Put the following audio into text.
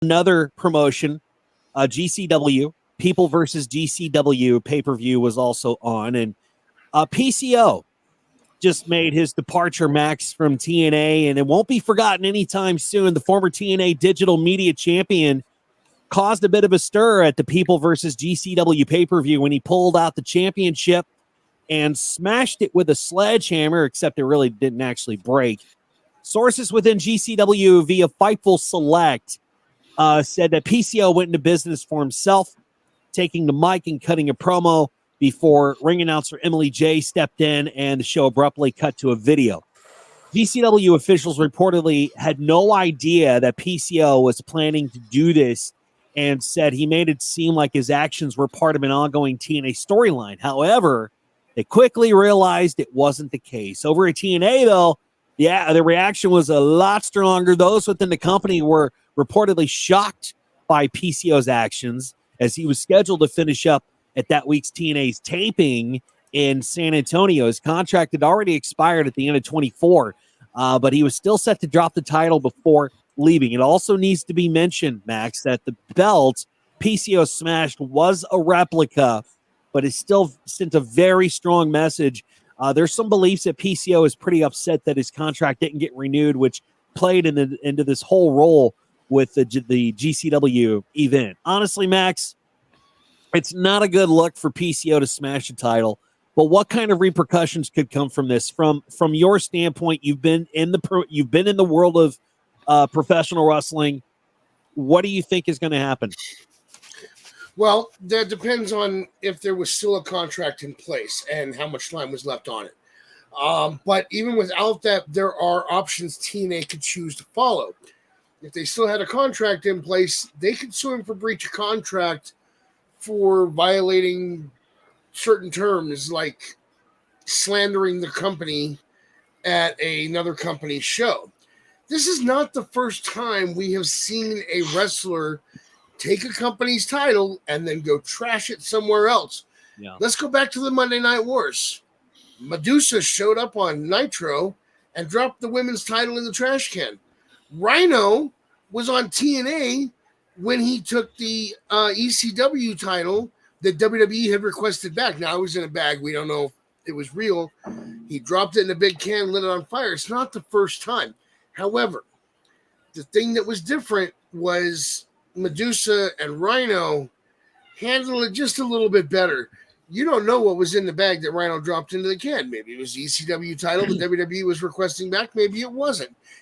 another promotion, GCW, People versus GCW Pay Per View was also on. And PCO just made his departure, Max, from TNA, and it won't be forgotten anytime soon. The former TNA Digital Media Champion caused a bit of a stir at the People versus GCW pay-per-view when he pulled out the championship and smashed it with a sledgehammer, except it really didn't actually break. Sources within GCW via Fightful Select said that PCO went into business for himself, taking the mic and cutting a promo before ring announcer Emily J stepped in and the show abruptly cut to a video. GCW officials reportedly had no idea that PCO was planning to do this and said he made it seem like his actions were part of an ongoing TNA storyline. However, they quickly realized it wasn't the case. Over at TNA, though, the reaction was a lot stronger. Those within the company were reportedly shocked by PCO's actions as he was scheduled to finish up at that week's TNA's taping in San Antonio. His contract had already expired at the end of 24, but he was still set to drop the title before leaving. It also needs to be mentioned, Max, that the belt PCO smashed was a replica, but it still sent a very strong message. There's some beliefs that PCO is pretty upset that his contract didn't get renewed, which played into this whole role with the GCW event. Honestly, Max, it's not a good look for PCO to smash a title. But what kind of repercussions could come from this? From your standpoint, you've been in the world of professional wrestling. What do you think is going to happen? Well, that depends on if there was still a contract in place and how much time was left on it. But even without that, there are options TNA could choose to follow. If they still had a contract in place, they could sue him for breach of contract for violating certain terms like slandering the company at another company's show. This is not the first time we have seen a wrestler take a company's title and then go trash it somewhere else. Yeah. Let's go back to the Monday Night Wars. Medusa showed up on Nitro and dropped the women's title in the trash can. Rhino was on TNA when he took the ECW title that WWE had requested back. Now, it was in a bag. We don't know if it was real. He dropped it in a big can, lit it on fire. It's not the first time. However, the thing that was different was Medusa and Rhino handled it just a little bit better. You don't know what was in the bag that Rhino dropped into the can. Maybe it was the ECW title that WWE was requesting back. Maybe it wasn't.